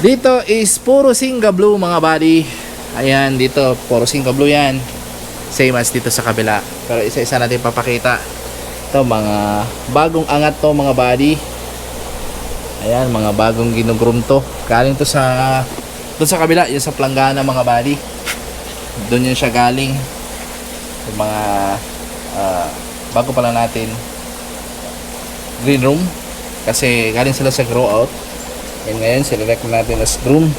Dito is puro Singa Blue mga buddy. Ayan, dito puro Singa Blue yan. Same as dito sa kabila. Pero isa-isa natin papakita. Ito mga bagong angat to mga buddy. Ayan, mga bagong ginugroom to. Galing to sa doon sa kabila, yun sa planggana mga buddy. Doon yun siya galing. Yung mga bago pa lang natin green room. Kasi galing sila sa grow out. And ngayon, select natin as groom.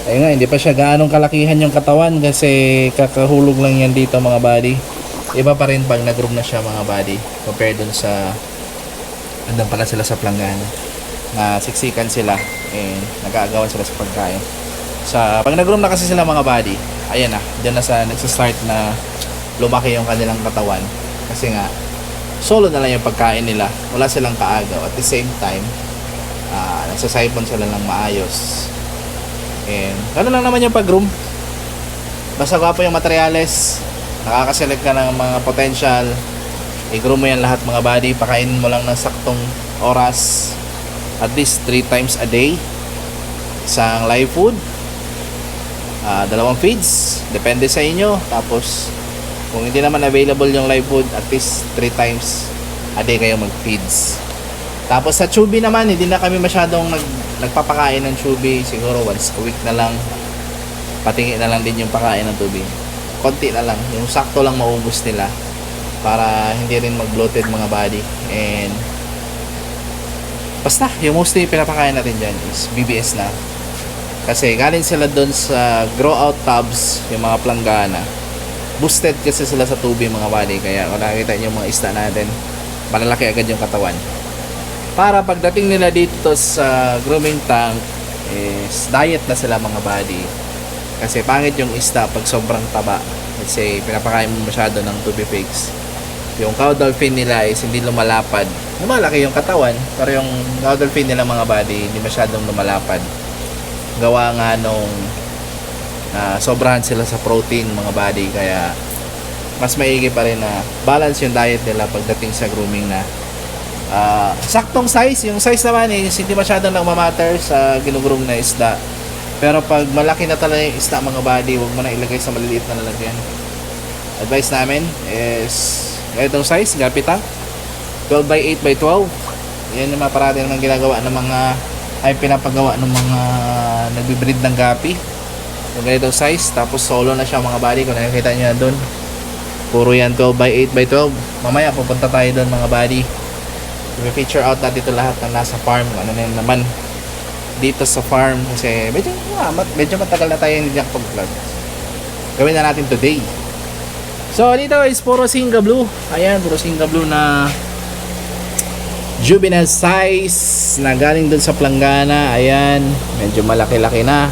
Ayun nga, hindi pa siya gaanong kalakihan yung katawan kasi kakahulog lang yan dito mga buddy. Iba pa rin pag nag-groom na siya mga buddy compared dun sa andun pala sila sa planggana na siksikan sila and nag-aagawan sila sa pagkain. Pag nag-groom na kasi sila mga buddy, ayan na, dyan na sa nagsastart na lumaki yung kanilang katawan kasi nga solo na lang yung pagkain nila, wala silang kaagaw. At the same time nagsasipon sila ng maayos. And ano lang naman yung pag-groom, basta gwapo yung materyales, nakakaselect ka ng mga potential, i-groom mo yan lahat mga buddy. Pakainin mo lang ng saktong oras, at least 3 times a day, isang live food, 2 feeds, depende sa inyo. Tapos kung hindi naman available yung live food, at least 3 times a day kayo mag-feeds. Tapos sa chubby naman, hindi na kami masyadong nagpapakain ng chubby. Siguro once a week na lang. Patingin na lang din yung pakain ng tubig. Konti na lang, yung sakto lang maubos nila para hindi rin mag-bloated mga body. And basta, yung mostly pinapakain natin dyan is BBS na. Kasi galing sila doon sa grow out tubs, yung mga planggana. Boosted kasi sila sa tubig mga body. Kaya kung nakikita nyo yung mga isda natin, malalaki agad yung katawan. Para pagdating nila dito sa grooming tank is diet na sila mga body. Kasi pangit yung isda pag sobrang taba. Let's say pinapakain mo masyado ng tubig pigs. Yung cow dolphin nila is hindi lumalapad. Lumalaki yung katawan, pero yung cow dolphin nila mga body hindi masyadong lumalapad. Gawa nga nung sobrahan sila sa protein mga body. Kaya mas maigi pa rin na balance yung diet nila pagdating sa grooming na. Saktong size, yung size naman is hindi masyadong nagmamatter sa ginugroom na isda. Pero pag malaki na talaga yung isda mga body, huwag mo na ilagay sa maliliit na lalagyan. Advice namin is ganitong size, gapi tank, 12 by 8 by 12. Yan yung mga parati naman ginagawa ng mga pinapagawa ng mga nagbibreed ng gapi. Yung ganitong size, tapos solo na siya mga body. Kung nakikita nyo na dun, puro yan 12 by 8 by 12. Mamaya pupunta tayo dun mga body. I-feature out natin ito lahat na nasa farm. Ano na yun naman dito sa farm kasi medyo matagal na tayo hindi nakapag-vlog. Gawin na natin today. So dito is puro Singa Blue. Ayan, puro Singa Blue na juvenile size na galing dun sa planggana. Ayan, medyo malaki-laki na.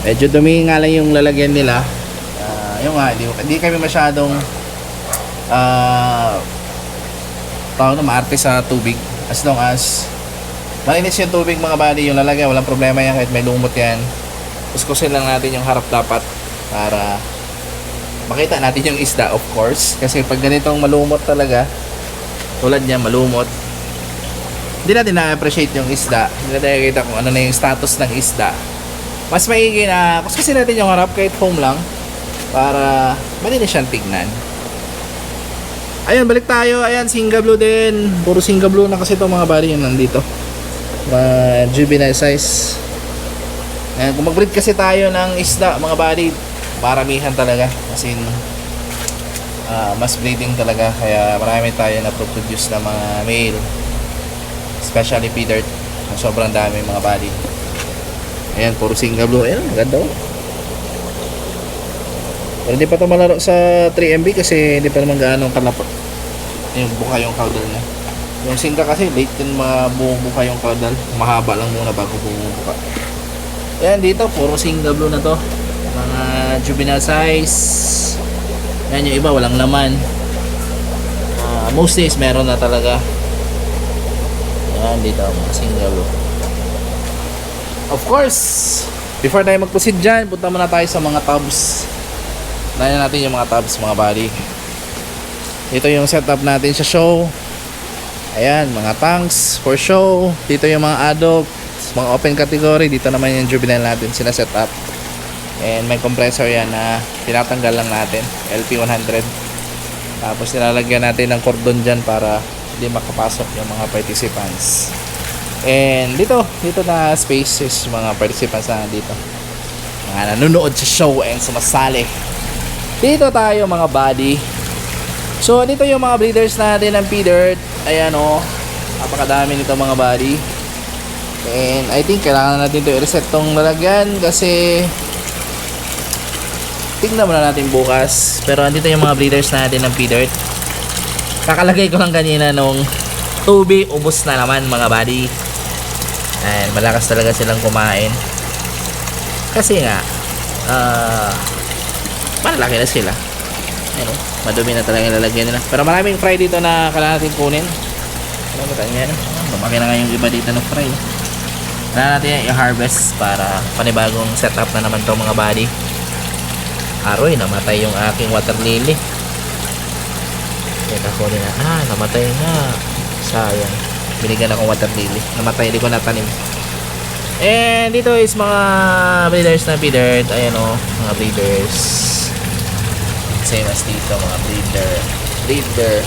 Medyo dumi nga lang yung lalagyan nila. Yung nga, hindi kami masyadong tawag na maarte sa tubig. As long as malinis yung tubig mga body, yung lalagyan, walang problema yan kahit may lumot yan. Kuskusin lang natin yung harap dapat para makita natin yung isda, of course. Kasi pag ganitong malumot talaga, tulad niya malumot, hindi natin na-appreciate yung isda. Hindi natin nakikita kung ano na yung status ng isda. Mas maigi na kuskusin natin yung harap kahit foam lang para malinis siyang tignan. Ayun, balik tayo. Ayan, Singa Blue din. Puro Singa Blue na kasi ito mga body yung nandito. Juvenile size. Ayan, kung mag-breed kasi tayo ng isda mga body, paramihan talaga. Kasi mas breeding talaga. Kaya marami tayo na produce na mga male. Especially feeder. Sobrang dami mga body. Ayan, puro Singa Blue. Ayan, ganda oh. Pero hindi pa ito malaro sa 3MB kasi hindi pa naman gaano kalapot yung buka yung caudal niya. Yung Singa kasi late din mabubuka yung caudal, mahaba lang muna bago bumubuka. Ayan, dito puro Singa Blue na to, mga juvenile size. Ayan, yung iba walang laman. Most days meron na talaga. Ayan, dito mga Singa Blue. Of course, before tayo mag-proceed dyan, punta muna tayo sa mga tubs. Tignan natin yung mga tabs mga body. Ito yung setup natin sa show. Ayan, mga tanks for show. Dito yung mga adults. mga open category. Dito naman yung juvenile natin sila set up. And may compressor yan na tinatanggal lang natin, LP100. Tapos nilalagyan natin ng cordon dyan para hindi makapasok yung mga participants. And dito na spaces mga participants na dito, mga nanonood sa show and sumasali. Dito tayo mga buddy. So dito yung mga breeders natin ng P-Dirt. Ayan o, napakadami nito mga buddy. And I think kailangan natin ito i-reset tong lalagyan kasi tignan muna natin bukas. Pero andito yung mga breeders natin ng P-Dirt. Kakalagay ko lang kanina nung tubig, ubos na naman mga buddy. Ayan, malakas talaga silang kumain. Kasi nga malalaki na sila. Ayan, madumi na talaga yung lalagyan nila. Pero maraming fry dito na kailangan natin kunin. Alam mo tayo yan. Lumaki na nga yung iba dito ng fry. Kailangan natin yung i-harvest para panibagong setup na naman to mga buddy. Aroy, namatay yung aking water lily. Teka ko din na. Namatay nga. Sayang. Binigyan akong water lily. Namatay, hindi ko natanim. And dito is mga breeders na P-Dirt. Ayan o, mga breeders. Same as dito, mga breeder.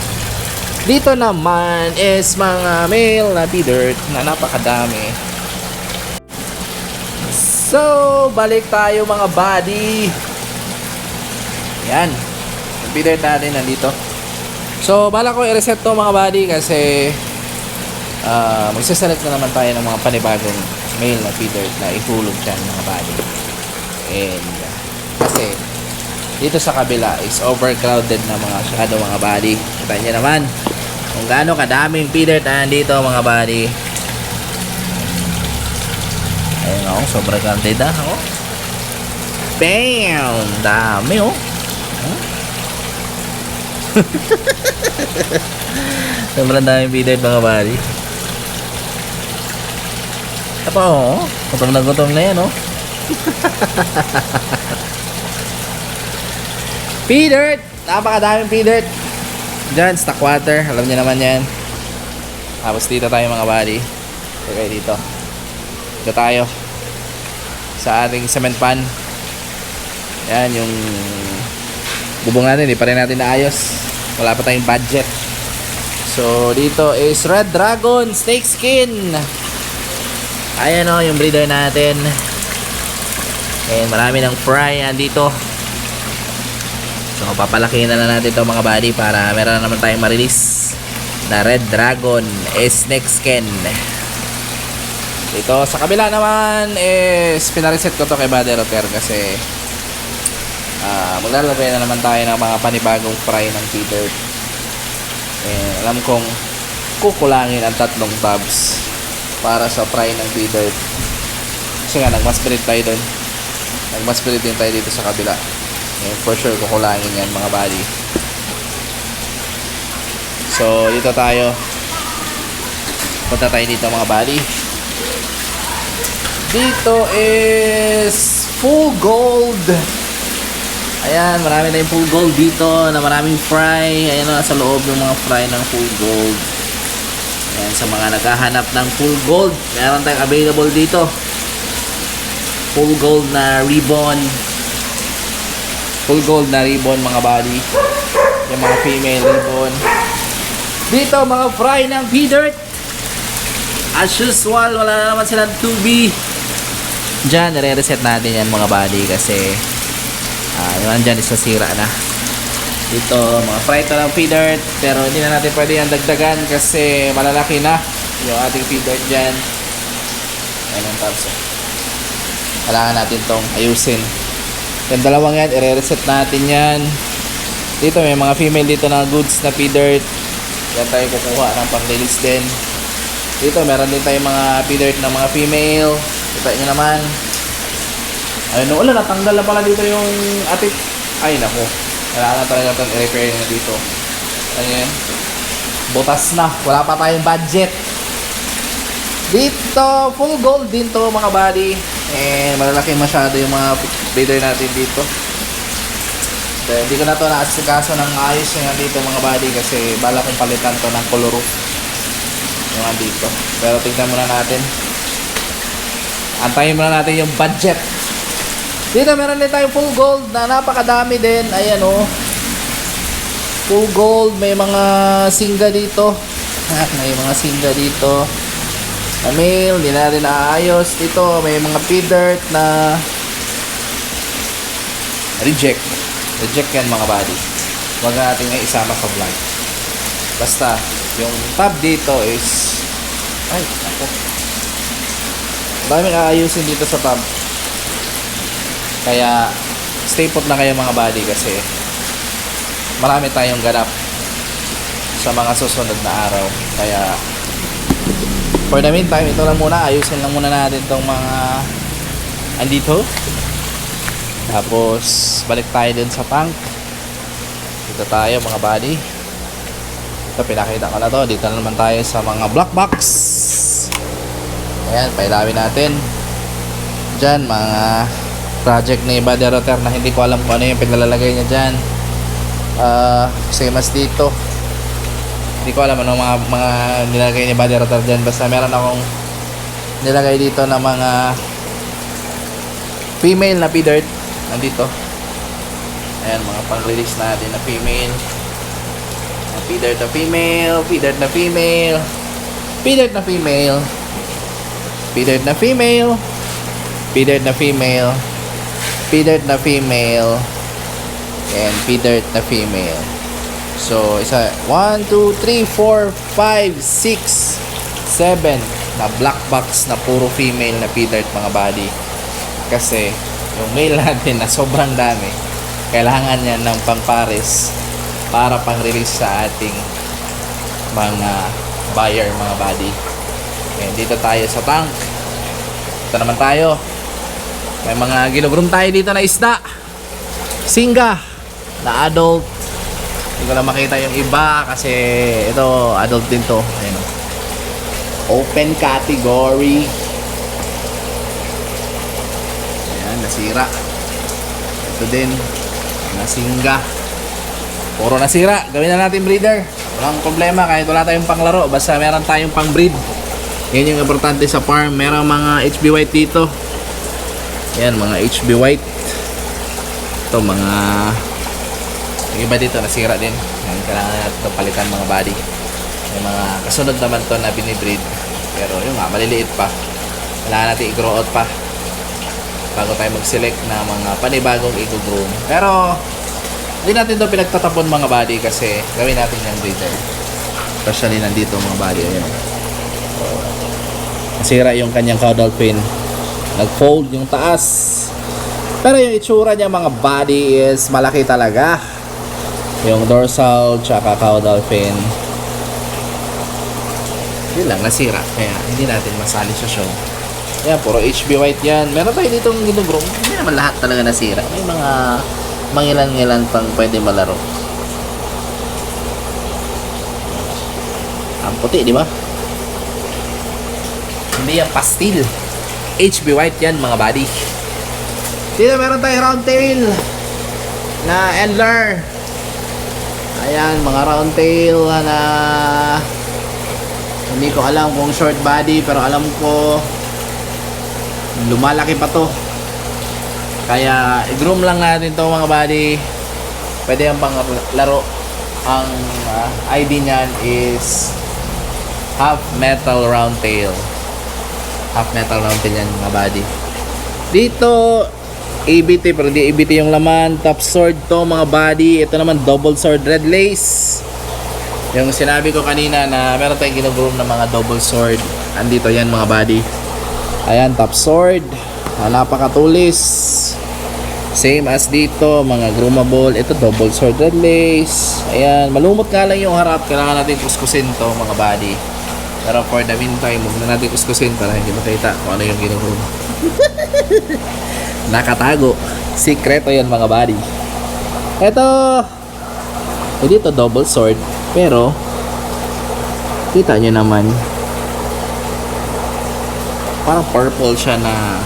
Dito naman is mga male na P-Dirt na napakadami. So, balik tayo mga buddy. Yan. Yung P-Dirt natin nandito. So, bala ko i-reset to mga buddy kasi magsaselect na naman tayo ng mga panibagong male na P-Dirt na ihulog dyan mga buddy. And kasi dito sa kabila is overcrowded na mga shadow mga buddy. Kita nyo naman kung gaano kadaming P-Dirt na nandito mga buddy. Ayun o, sobrang crowded na ako. Bam! Dami o. Sobrang daming P-Dirt mga buddy. Apa o, gutom na yan o. P-Dirt! Napakadaming P-Dirt. Diyan, stock water. Alam niyo naman yan. Tapos dito tayo mga buddy. Okay, dito. Dito tayo sa ating cement pan. Yan, yung bubong natin. Hindi pa rin natin naayos. Wala pa tayong budget. So, dito is Red Dragon Snake Skin. Ayan o, yung breeder natin. And marami ng fry andito. So, papalaki na natin ito mga buddy para meron na naman tayong ma-release na Red Dragon Snake Skin. Ito sa kabila naman is pinareset ko to kay Buddy Roter kasi maglalagay na naman tayo ng mga panibagong fry ng P-Dirt. Alam kong kukulangin ang 3 tubs para sa fry ng P-Dirt kasi nga nagmasperit tayo dun, nagmasperit din tayo dito sa kabila. For sure kukulangin yan mga buddy. So dito tayo, punta tayo dito mga buddy. Dito is full gold. Ayan, marami na yung full gold dito na maraming fry. Ayan o, nasa loob yung mga fry ng full gold. Ayan, sa mga naghahanap ng full gold, meron tayong available dito. Full gold na ribbon. Full gold na ribbon mga buddy. Yung mga female ribbon. Dito mga fry ng P-Dirt. As usual, wala na naman silang 2B. Diyan, nare-reset natin yan mga buddy kasi yung andyan is nasira na. Dito, mga fry ito ng P-Dirt. Pero hindi na natin pwede yan dagdagan kasi malalaki na yung ating P-Dirt dyan. Ayan ang tabs. Kailangan natin tong ayusin. Yung dalawang yan, i-reset natin yan. Dito, may mga female dito na goods na P-Dirt. Yan tayo kukuha ng pang-release din. Dito, meron din tayong mga P-Dirt na mga female. Kita nyo naman. Ayun, wala, natanggal na pala dito yung atik. Ay, naku. Kailangan talaga itong i-repair nyo dito. Ano yan? Butas na. Wala pa tayong budget. Dito, full gold din to mga buddy. And malalaki masyado yung mga breeder natin dito. So, hindi ko na to naasikaso ng ayos yung dito mga buddy kasi bala kong palitan to ng color roof yung dito. Pero tingnan muna natin. Antayin muna natin yung budget. Dito meron din tayong full gold na napakadami din. Ayan oh. Full gold, may mga singa dito. May mga singa dito. Na male, hindi na rin naayos. Dito may mga P-dirt na reject. Reject yan mga buddy. Huwag natin nga isama sa vlog. Basta, yung tab dito is ay, ako. Daming aayusin dito sa tab. Kaya stay put na kayo mga buddy kasi marami tayong ganap sa mga susunod na araw. Kaya for the meantime, ito lang muna. Ayusin lang muna natin tong mga andito. Tapos balik tayo dun sa tank. Dito tayo mga buddy. Ito pinakita ko na to. Dito na naman tayo sa mga black box. Ayan, pailawin natin. Diyan mga project ni body rotor na hindi ko alam kung ano yung pinalalagay niya dyan. Same as dito. Hindi ko alam ano mga nilagay ni body rotor dyan. Basta meron akong nilagay dito na mga female na P-dirt. Nandito. Ayan, mga pang-release natin na female. P-dirt na female. P-dirt na female. P-dirt na female. P-dirt na female. P-dirt na female. P-dirt na female. And P-dirt na female. So, isa 1, 2, 3, 4, 5, 6, 7 na black box na puro female na P-dirt mga buddy. Kasi yung male natin na sobrang dami, kailangan niya ng pang-pares para pang-release sa ating mga buyer mga buddy. And dito tayo sa tank. Ito naman tayo. May mga ginugrum tayo dito na isda. Singa na adult. Hindi ko lang makita yung iba kasi ito adult din to. Ayan. Open category. Ayan, nasira. Ito din nasinga. Puro nasira. Gawin na natin breeder. Walang problema kahit wala tayong panglaro. Basta meron tayong pang breed. Yan yung importante sa farm. Meron mga HB White dito. Yan, mga HB White. Ito, mga yung iba dito, nasira din. Yan, kailangan natin ito palitan mga body. May mga kasunod naman to na binibreed. Pero yung nga, maliliit pa. Kailangan natin i-grow out pa bago tayo mag-select na mga panibagong i-groom. Pero hindi natin ito pinagtatapon mga body kasi gawin natin yung breeder. Especially nandito mga body. Ayan. Nasira yung kanyang caudal fin. Nag-fold yung taas. Pero yung itsura niya mga body is malaki talaga. Yung dorsal tsaka caudal fin. Yun lang, nasira. Kaya hindi natin masali sa show. Yan, puro HB White yan. Meron tayo ditong ginugrom. Hindi naman lahat talaga nasira. May mga mangilan-ngilan pang pwede malaro. Ang puti, di ba? Hindi yan pastil. HB White yan mga buddy. Dito meron tayong round tail na Endler. Ayan, mga round tail na hindi ko alam kung short body pero alam ko lumalaki pa to. Kaya i-groom lang natin to mga buddy. Pwede yung pang laro. Ang ID niyan is half metal round tail. Half metal round tail yan mga buddy. Dito ABT pero di ABT yung laman. Top sword to mga buddy. Ito naman double sword red lace. Yung sinabi ko kanina na meron tayong ginugroom na mga double sword. Andito yan mga buddy. Ayan, top sword. Napakatulis. Same as dito, mga groomable. Ito double sword red lace. Ayan, malumot nga lang yung harap. Kailangan natin kuskusin to mga buddy. Pero for the meantime, huwag na natin kuskusin para hindi makita kung ano yung ginugroom. Nakatago. Sikreto yan mga buddy. Ito dito double sword. Pero kita nyo naman parang purple siya na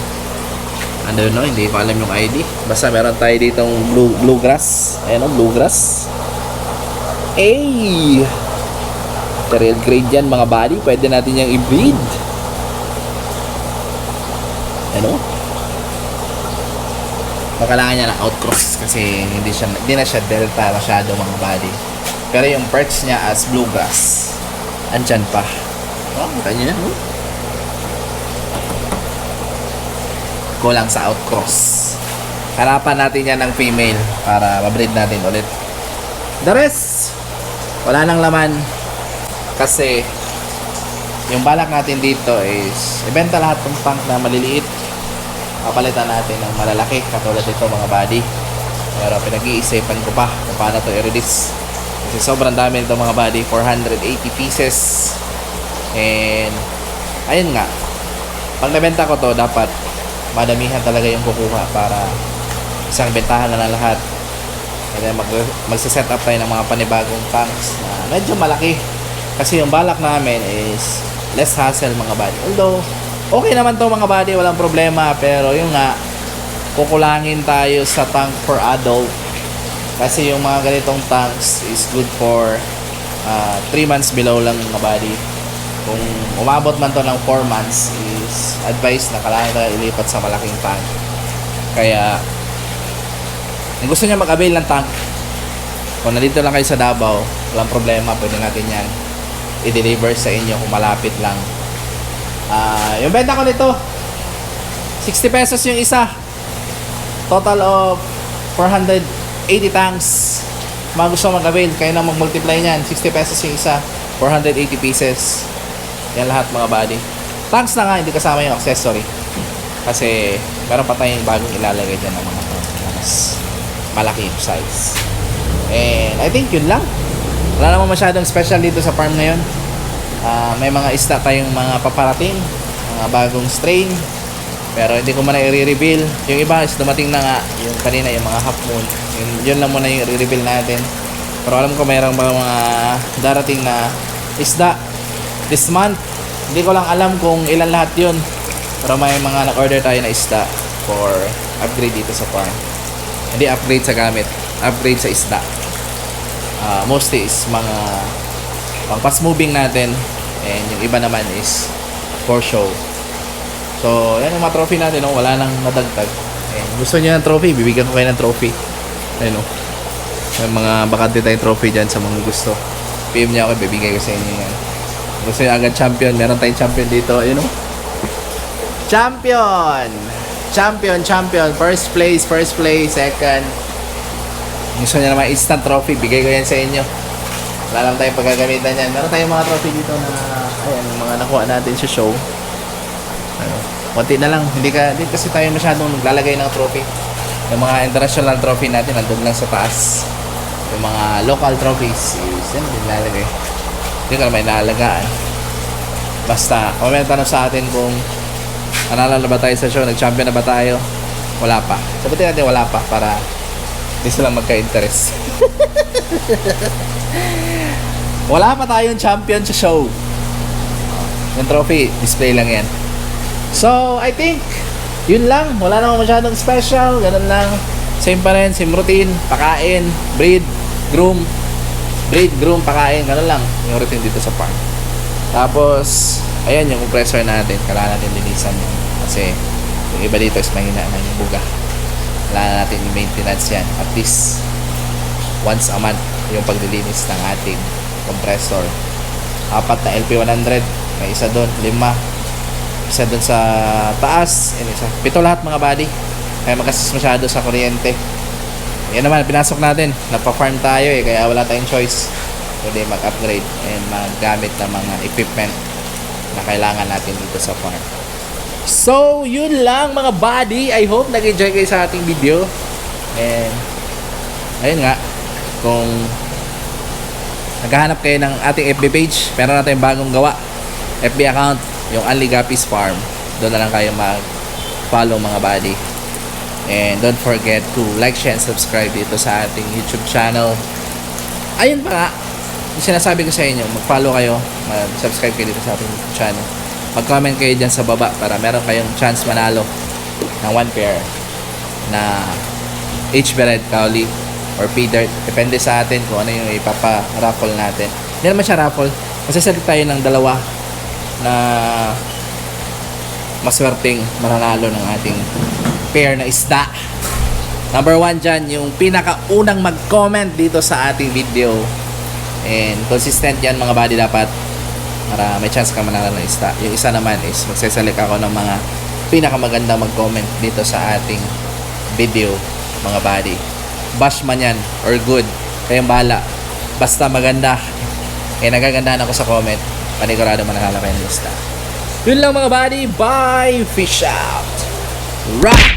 I don't know, hindi ko alam yung ID. Basta meron tayo ditong bluegrass. Ayan o, bluegrass. Ay! Real grade yan mga buddy. Pwede natin yung i-breed. Ano? Kailangan niya ng outcross kasi hindi na siya delta masyado mga buddy. Pero yung perch niya as bluegrass, andyan pa. Oh, kita niyo yan. Kulang sa outcross. Harapan natin yan ng female para mabreed natin ulit. The rest, wala nang laman kasi yung balak natin dito is ibenta lahat ng tank na maliliit. Papalitan natin ng malalaki katulad dito mga buddy. Pero pinag-iisipan ko pa kung paano to i-release kasi sobrang dami nito mga buddy, 480 pieces. And ayun nga, pag nabenta ko to dapat madamihan talaga yung kukuha para isang bentahan na lahat. Kaya magsa-set up tayo ng mga panibagong tanks na medyo malaki kasi yung balak namin is less hassle mga buddy. Although okay naman to mga buddy, walang problema, pero yung nga kukulangin tayo sa tank for adult kasi yung mga ganitong tanks is good for 3 months below lang mga buddy. Kung umabot man to ng 4 months is advice na kailangan tayo ilipat sa malaking tank. Kaya kung gusto niya mag-avail ng tank, kung nandito lang kayo sa Davao, walang problema, pwede natin yan i-deliver sa inyo kung malapit lang. Yung benta ko nito 60 pesos yung isa, total of 480 tanks. Mga gusto mag-avail, kayo na mag-multiply nyan. 60 pesos yung isa, 480 pieces. Yan lahat mga buddy. Tanks na nga, hindi kasama yung accessory kasi meron pa tayong bagong ilalagay dyan ng mga mas malaki yung size. And I think yun lang. Wala naman masyadong special dito sa farm ngayon. May mga isda tayong mga paparating, mga bagong strain, pero hindi ko muna i-reveal. Yung iba is dumating na nga, yung kanina yung mga half moon, yun lang muna yung i-reveal natin. Pero alam ko mayroong mga darating na isda this month. Hindi ko lang alam kung ilan lahat yun, pero may mga nag-order tayo na isda for upgrade dito sa farm. Hindi upgrade sa gamit, upgrade sa isda. Mostly is mga pang fast moving natin, and yung iba naman is for show. So yan yung mga trophy natin, no? Wala nang nadagdag. And gusto niyo ng trophy, bibigyan ko kayo ng trophy. Ayun, no? May mga bakante tayong trophy dyan sa mga gusto. PM niya ako, bibigay ko sa inyo yan. Gusto niyo agad champion, meron tayong champion dito. Ayun, no? Champion, first place, second. Gusto niya naman instant trophy, bigay ko yan sa inyo. Wala lang tayong paggagamitan yan. Meron tayong mga trophy dito na ayan, mga nakuha natin sa show. Ano, konti na lang, hindi kasi tayo masyadong naglalagay ng trophy. Yung mga international trophy natin nandun lang sa taas. Yung mga local trophies is yan, nilalagay. Hindi ko naman inalagaan. Basta, kung may tanong sa atin kung nanalo na ba tayo sa show, nag-champion na ba tayo, wala pa. Sabihin natin wala pa para hindi sila magka-interest. Wala pa tayong champion sa show. Yung trophy, display lang yan. So, I think yun lang. Wala namang masyadong special. Ganun lang. Same pa rin, same routine. Pakain, breed, groom. Breed, groom, pakain. Ganun lang yung routine dito sa farm. Tapos ayan yung compressor natin. Kailangan natin linisan yun. Kasi yung iba dito is mahina na yung buga. Kailangan natin i-maintenance yan. At least once a month yung paglilinis ng ating compressor. 4 na LP100. May isa doon, 5. Isa doon sa taas, and isa. 7 lahat mga buddy. Kaya magastos masyado sa kuryente. Yan naman, pinasok natin. Napa-farm tayo kaya wala tayong choice. Pwede mag-upgrade and maggamit ng mga equipment na kailangan natin dito sa farm. So, yun lang mga buddy. I hope nag-enjoy kayo sa ating video. And ayun nga, kung naghahanap kayo ng ating FB page, meron natin bagong gawa. FB account, yung Only Guppies Farm. Doon na lang kayo mag-follow mga buddy. And don't forget to like, share, and subscribe dito sa ating YouTube channel. Ayun pa nga, yung sinasabi ko sa inyo, mag-follow kayo, mag-subscribe kayo dito sa ating YouTube channel. Mag-comment kayo dyan sa baba para meron kayong chance manalo ng 1 pair na HB Red Cowley or P-Dirt. Depende sa atin kung ano yung ipapa-raffle natin. Hindi naman siya raffle. Masasalit tayo ng dalawa na maswerteng mananalo ng ating pair na isda. Number 1 dyan, yung pinakaunang mag-comment dito sa ating video. And consistent yan mga buddy dapat para may chance ka manalo ng isda. Yung isa naman is magseselect ako ng mga pinakamaganda mag-comment dito sa ating video mga buddy. Bash man yan or good, kayong bahala. Basta maganda, nagagandahan ako sa comment, panigurado mananalo kayo ng isda. Yun lang mga buddy, bye, fish out, rock!